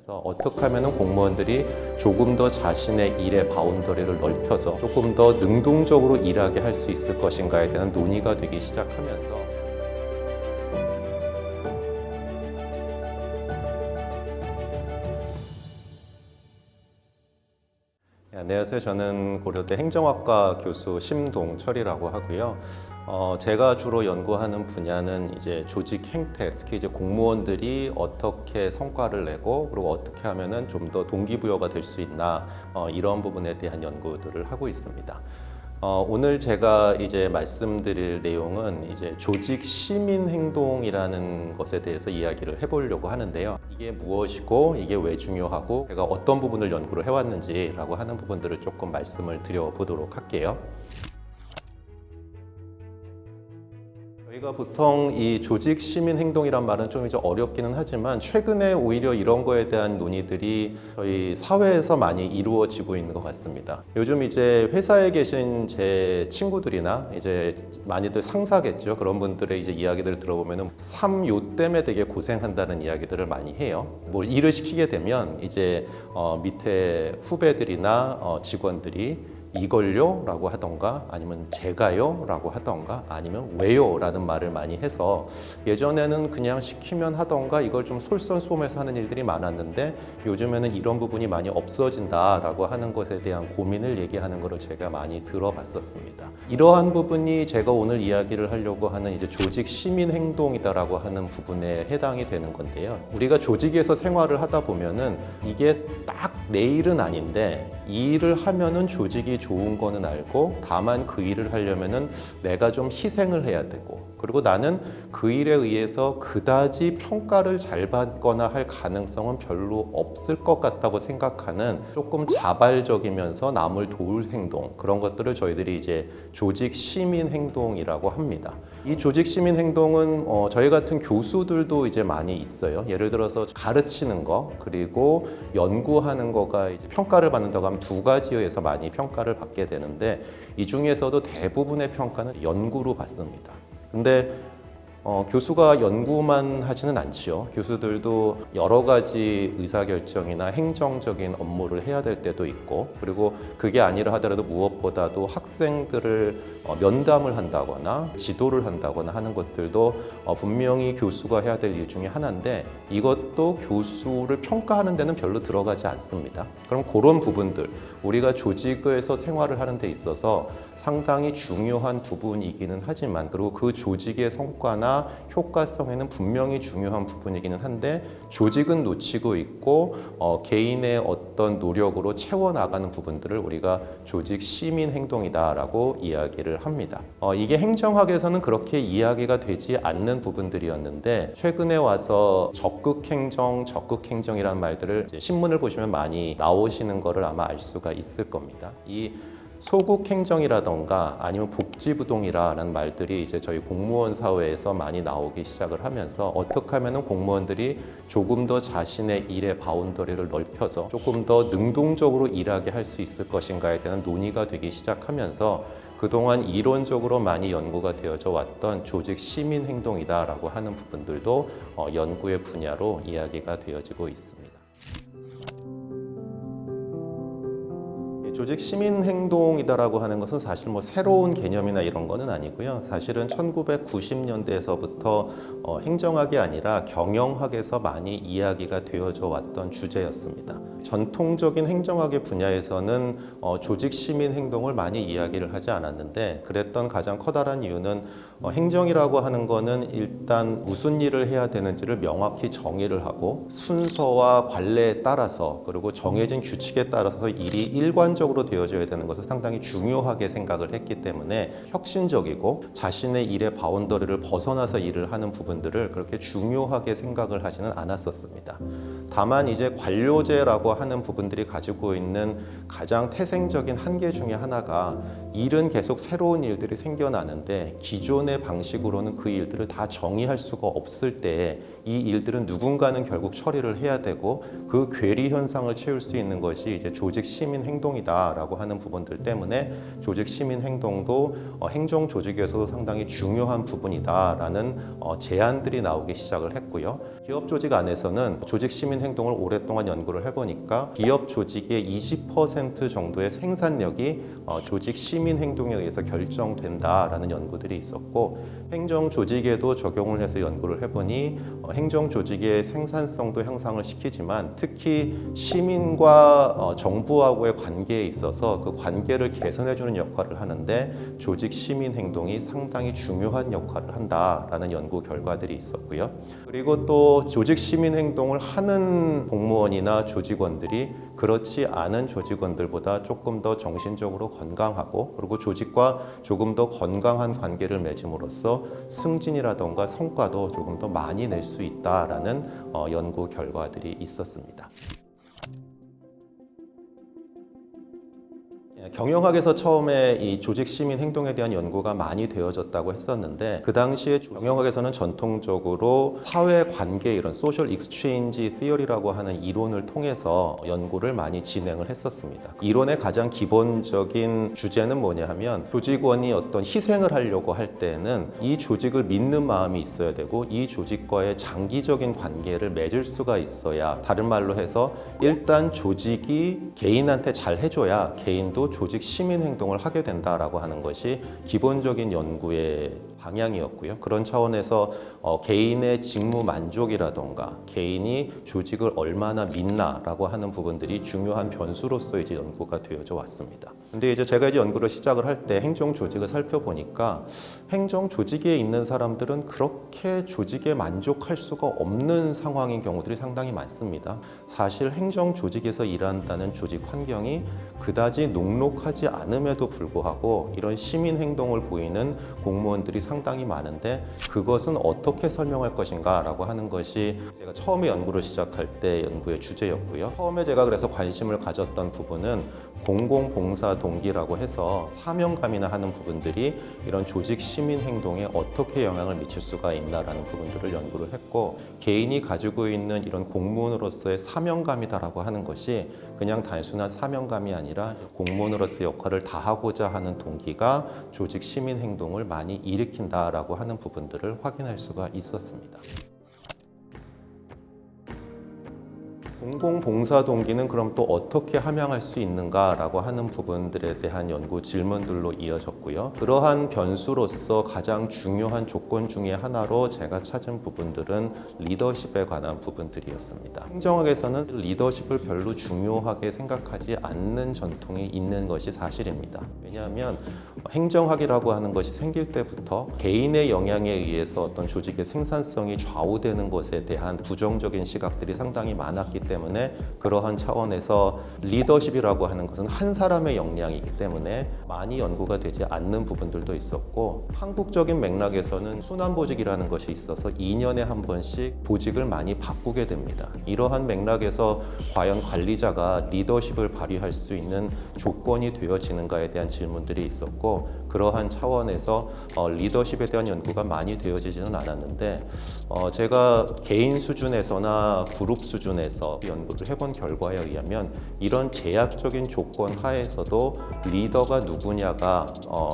시작하면서 어떻게 하면 공무원들이 조금 더 자신의 일의 바운더리를 넓혀서 조금 더 능동적으로 일하게 할 수 있을 것인가에 대한 논의가 되기 시작하면서 안녕하세요. 저는 고려대 행정학과 교수 심동철이라고 하고요. 제가 주로 연구하는 분야는 이제 조직 행태, 특히 이제 공무원들이 어떻게 성과를 내고 그리고 어떻게 하면은 좀 더 동기부여가 될 수 있나 이런 부분에 대한 연구들을 하고 있습니다. 오늘 제가 이제 말씀드릴 내용은 이제 조직 시민 행동이라는 것에 대해서 이야기를 해보려고 하는데요. 이게 무엇이고 이게 왜 중요하고 제가 어떤 부분을 연구를 해왔는지라고 하는 부분들을 조금 말씀을 드려보도록 할게요. 저희가 보통 이 조직 시민 행동이란 말은 좀 이제 어렵기는 하지만 최근에 오히려 이런 거에 대한 논의들이 저희 사회에서 많이 이루어지고 있는 것 같습니다. 요즘 이제 회사에 계신 제 친구들이나 이제 많이들 상사겠죠. 그런 분들의 이제 이야기들을 들어보면은 요 때문에 되게 고생한다는 이야기들을 많이 해요. 뭐 일을 시키게 되면 이제 밑에 후배들이나 직원들이 이걸요? 라고 하던가 아니면 제가요? 라고 하던가 아니면 왜요? 라는 말을 많이 해서 예전에는 그냥 시키면 하던가 이걸 좀 솔선수범해서 하는 일들이 많았는데 요즘에는 이런 부분이 많이 없어진다 라고 하는 것에 대한 고민을 얘기하는 것을 제가 많이 들어봤었습니다. 이러한 부분이 제가 오늘 이야기를 하려고 하는 이제 조직 시민 행동이다 라고 하는 부분에 해당이 되는 건데요. 우리가 조직에서 생활을 하다 보면은 이게 딱 내 일은 아닌데 이 일을 하면은 조직이 좋은 거는 알고 다만 그 일을 하려면은 내가 좀 희생을 해야 되고 그리고 나는 그 일에 의해서 그다지 평가를 잘 받거나 할 가능성은 별로 없을 것 같다고 생각하는 조금 자발적이면서 남을 도울 행동 그런 것들을 저희들이 이제 조직 시민 행동이라고 합니다. 이 조직 시민 행동은 저희 같은 교수들도 이제 많이 있어요. 예를 들어서 가르치는 거 그리고 연구하는 거가 이제 평가를 받는다고 하면 두 가지에서 많이 평가를 받게 되는데 이 중에서도 대부분의 평가는 연구로 받습니다. 근데 교수가 연구만 하지는 않지요. 교수들도 여러 가지 의사결정이나 행정적인 업무를 해야 될 때도 있고 그리고 그게 아니라 하더라도 무엇보다도 학생들을 면담을 한다거나 지도를 한다거나 하는 것들도 분명히 교수가 해야 될 일 중에 하나인데 이것도 교수를 평가하는 데는 별로 들어가지 않습니다. 그럼 그런 부분들 우리가 조직에서 생활을 하는 데 있어서 상당히 중요한 부분이기는 하지만 그리고 그 조직의 성과나 효과성에는 분명히 중요한 부분이기는 한데 조직은 놓치고 있고 개인의 어떤 노력으로 채워나가는 부분들을 우리가 조직 시민 행동이다라고 이야기를 합니다. 이게 행정학에서는 그렇게 이야기가 되지 않는 부분들이었는데 최근에 와서 적극행정이라는 말들을 이제 신문을 보시면 많이 나오시는 거를 아마 알 수가 있을 겁니다. 이 소극행정이라던가 아니면 복지부동이라는 말들이 이제 저희 공무원 사회에서 많이 나오기 시작을 하면서 어떻게 하면 공무원들이 조금 더 자신의 일의 바운더리를 넓혀서 조금 더 능동적으로 일하게 할 수 있을 것인가에 대한 논의가 되기 시작하면서 그동안 이론적으로 많이 연구가 되어져 왔던 조직 시민 행동이다라고 하는 부분들도 연구의 분야로 이야기가 되어지고 있습니다. 조직 시민 행동이다라고 하는 것은 사실 뭐 새로운 개념이나 이런 거는 아니고요. 사실은 1990년대에서부터 행정학이 아니라 경영학에서 많이 이야기가 되어져 왔던 주제였습니다. 전통적인 행정학의 분야에서는 조직 시민 행동을 많이 이야기를 하지 않았는데 그랬던 가장 커다란 이유는 행정이라고 하는 거는 일단 무슨 일을 해야 되는지를 명확히 정의를 하고 순서와 관례에 따라서 그리고 정해진 규칙에 따라서 일이 일관적으로 되어져야 되는 것을 상당히 중요하게 생각을 했기 때문에 혁신적이고 자신의 일의 바운더리를 벗어나서 일을 하는 부분들을 그렇게 중요하게 생각을 하지는 않았었습니다. 다만 이제 관료제라고 하는 부분들이 가지고 있는 가장 태생적인 한계 중에 하나가 일은 계속 새로운 일들이 생겨나는데 기존의 방식으로는 그 일들을 다 정의할 수가 없을 때 이 일들은 누군가는 결국 처리를 해야 되고 그 괴리 현상을 채울 수 있는 것이 이제 조직 시민 행동이다라고 하는 부분들 때문에 조직 시민 행동도 행정 조직에서도 상당히 중요한 부분이다라는 제안들이 나오기 시작을 했고요. 기업 조직 안에서는 조직 시민 행동을 오랫동안 연구를 해보니까 기업 조직의 20% 정도의 생산력이 조직 시민 행동에 의해서 결정된다라는 연구들이 있었고, 행정 조직에도 적용을 해서 연구를 해보니 행정 조직의 생산성도 향상을 시키지만 특히 시민과 정부하고의 관계에 있어서 그 관계를 개선해주는 역할을 하는데 조직 시민 행동이 상당히 중요한 역할을 한다라는 연구 결과들이 있었고요. 그리고 또 조직 시민 행동을 하는 공무원이나 조직원들이 그렇지 않은 조직원들보다 조금 더 정신적으로 건강하고 그리고 조직과 조금 더 건강한 관계를 맺음으로써 승진이라던가 성과도 조금 더 많이 낼 수 있다라는 연구 결과들이 있었습니다. 경영학에서 처음에 이 조직 시민 행동에 대한 연구가 많이 되어졌다고 했었는데 그 당시에 경영학에서는 전통적으로 사회 관계 이런 소셜 익스체인지 티어리라고 하는 이론을 통해서 연구를 많이 진행을 했었습니다. 이론의 가장 기본적인 주제는 뭐냐 하면 조직원이 어떤 희생을 하려고 할 때는 이 조직을 믿는 마음이 있어야 되고 이 조직과의 장기적인 관계를 맺을 수가 있어야, 다른 말로 해서 일단 조직이 개인한테 잘 해줘야 개인도 조직 시민 행동을 하게 된다라고 하는 것이 기본적인 연구의 방향이었고요. 그런 차원에서 개인의 직무 만족이라던가 개인이 조직을 얼마나 믿나라고 하는 부분들이 중요한 변수로서 이제 연구가 되어져 왔습니다. 근데 이제 제가 이제 연구를 시작을 할 때 행정 조직을 살펴보니까 행정 조직에 있는 사람들은 그렇게 조직에 만족할 수가 없는 상황인 경우들이 상당히 많습니다. 사실 행정 조직에서 일한다는 조직 환경이 그다지 녹록하지 않음에도 불구하고 이런 시민 행동을 보이는 공무원들이 상당히 많은데 그것은 어떻게 설명할 것인가 라고 하는 것이 제가 처음에 연구를 시작할 때 연구의 주제였고요. 처음에 제가 그래서 관심을 가졌던 부분은 공공봉사 동기라고 해서 사명감이나 하는 부분들이 이런 조직 시민 행동에 어떻게 영향을 미칠 수가 있나라는 부분들을 연구를 했고, 개인이 가지고 있는 이런 공무원으로서의 사명감이다라고 하는 것이 그냥 단순한 사명감이 아니라 공무원으로서의 역할을 다하고자 하는 동기가 조직 시민 행동을 많이 일으킨다라고 하는 부분들을 확인할 수가 있었습니다. 공공봉사 동기는 그럼 또 어떻게 함양할 수 있는가라고 하는 부분들에 대한 연구 질문들로 이어졌고요. 그러한 변수로서 가장 중요한 조건 중에 하나로 제가 찾은 부분들은 리더십에 관한 부분들이었습니다. 행정학에서는 리더십을 별로 중요하게 생각하지 않는 전통이 있는 것이 사실입니다. 왜냐하면 행정학이라고 하는 것이 생길 때부터 개인의 영향에 의해서 어떤 조직의 생산성이 좌우되는 것에 대한 부정적인 시각들이 상당히 많았기 때문에 그러한 차원에서 리더십이라고 하는 것은 한 사람의 역량이기 때문에 많이 연구가 되지 않는 부분들도 있었고, 한국적인 맥락에서는 순환보직이라는 것이 있어서 2년에 한 번씩 보직을 많이 바꾸게 됩니다. 이러한 맥락에서 과연 관리자가 리더십을 발휘할 수 있는 조건이 되어지는가에 대한 질문들이 있었고, 그러한 차원에서 리더십에 대한 연구가 많이 되어지지는 않았는데 제가 개인 수준에서나 그룹 수준에서 연구를 해본 결과에 의하면 이런 제약적인 조건 하에서도 리더가 누구냐가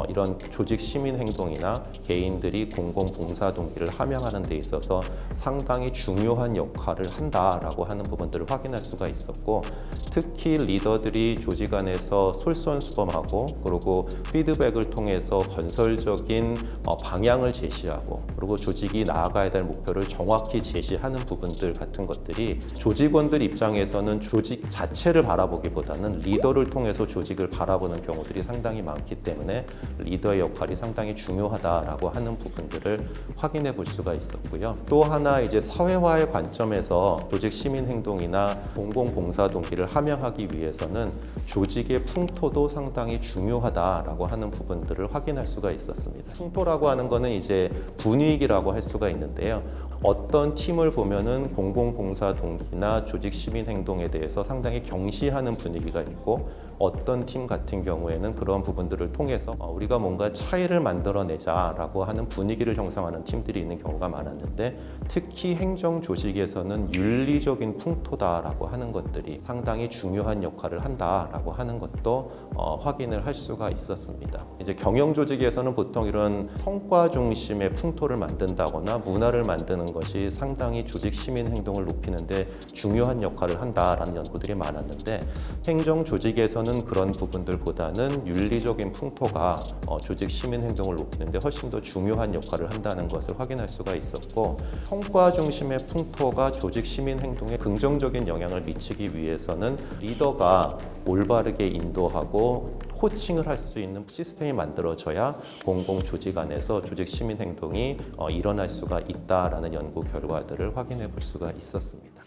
이런 조직 시민 행동이나 개인들이 공공봉사 동기를 함양하는 데 있어서 상당히 중요한 역할을 한다라고 하는 부분들을 확인할 수가 있었고, 특히 리더들이 조직 안에서 솔선수범하고 그리고 피드백을 통해서 건설적인 방향을 제시하고 그리고 조직이 나아가야 될 목표를 정확히 제시하는 부분들 같은 것들이 조직원들 입장에서는 조직 자체를 바라보기보다는 리더를 통해서 조직을 바라보는 경우들이 상당히 많기 때문에 리더의 역할이 상당히 중요하다라고 하는 부분들을 확인해 볼 수가 있었고요. 또 하나 이제 사회화의 관점에서 조직 시민 행동이나 공공봉사 동기를 함양하기 위해서는 조직의 풍토도 상당히 중요하다라고 하는 부분들을 확인할 수가 있었습니다. 풍토라고 하는 거는 이제 분위기라고 할 수가 있는데요. 어떤 팀을 보면은 공공봉사 동기나 조직 시민 행동에 대해서 상당히 경시하는 분위기가 있고, 어떤 팀 같은 경우에는 그런 부분들을 통해서 우리가 뭔가 차이를 만들어내자라고 하는 분위기를 형성하는 팀들이 있는 경우가 많았는데, 특히 행정 조직에서는 윤리적인 풍토다라고 하는 것들이 상당히 중요한 역할을 한다라고 하는 것도 확인을 할 수가 있었습니다. 이제 경영 조직에서는 보통 이런 성과 중심의 풍토를 만든다거나 문화를 만드는 것이 상당히 조직 시민 행동을 높이는데 중요한 역할을 한다라는 연구들이 많았는데, 행정 조직에서는 그런 부분들보다는 윤리적인 풍토가 조직 시민 행동을 높이는데 훨씬 더 중요한 역할을 한다는 것을 확인할 수가 있었고, 성과 중심의 풍토가 조직 시민 행동에 긍정적인 영향을 미치기 위해서는 리더가 올바르게 인도하고 코칭을 할 수 있는 시스템이 만들어져야 공공 조직 안에서 조직 시민 행동이 일어날 수가 있다라는 연구 결과들을 확인해 볼 수가 있었습니다.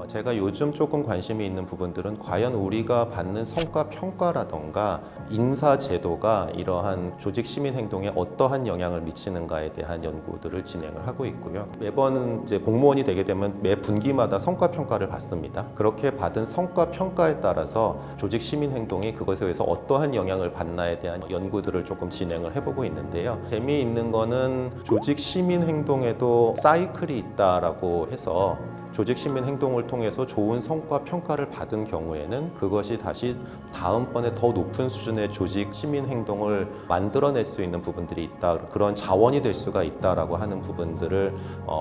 제가 요즘 조금 관심이 있는 부분들은 과연 우리가 받는 성과 평가라던가 인사 제도가 이러한 조직 시민 행동에 어떠한 영향을 미치는가에 대한 연구들을 진행을 하고 있고요. 매번 이제 공무원이 되게 되면 매 분기마다 성과 평가를 받습니다. 그렇게 받은 성과 평가에 따라서 조직 시민 행동이 그것에 의해서 어떠한 영향을 받나에 대한 연구들을 조금 진행을 해보고 있는데요. 재미있는 거는 조직 시민 행동에도 사이클이 있다라고 해서 조직 시민 행동을 통해서 좋은 성과 평가를 받은 경우에는 그것이 다시 다음번에 더 높은 수준의 조직 시민 행동을 만들어낼 수 있는 부분들이 있다, 그런 자원이 될 수가 있다라고 하는 부분들을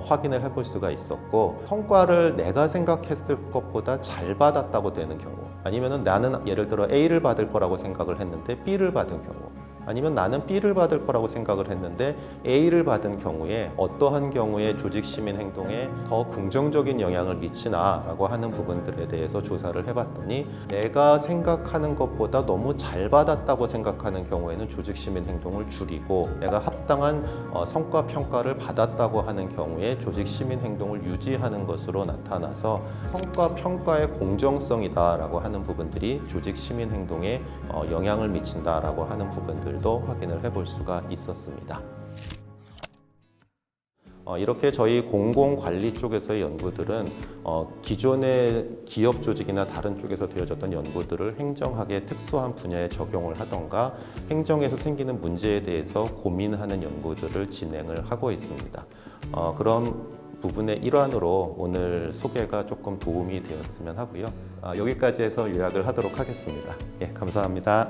확인을 해볼 수가 있었고, 성과를 내가 생각했을 것보다 잘 받았다고 되는 경우, 아니면은 나는 예를 들어 A를 받을 거라고 생각을 했는데 B를 받은 경우, 아니면 나는 B를 받을 거라고 생각을 했는데 A를 받은 경우에 어떠한 경우에 조직 시민 행동에 더 긍정적인 영향을 미치나라고 하는 부분들에 대해서 조사를 해봤더니, 내가 생각하는 것보다 너무 잘 받았다고 생각하는 경우에는 조직 시민 행동을 줄이고, 내가 합당한 성과 평가를 받았다고 하는 경우에 조직 시민 행동을 유지하는 것으로 나타나서 성과 평가의 공정성이다라고 하는 부분들이 조직 시민 행동에 영향을 미친다라고 하는 부분들 도 확인을 해볼 수가 있었습니다. 이렇게 저희 공공관리 쪽에서의 연구들은 기존의 기업 조직이나 다른 쪽에서 되어졌던 연구들을 행정학의 특수한 분야에 적용을 하던가 행정에서 생기는 문제에 대해서 고민하는 연구들을 진행을 하고 있습니다. 그런 부분의 일환으로 오늘 소개가 조금 도움이 되었으면 하고요. 여기까지 해서 요약을 하도록 하겠습니다. 예, 감사합니다.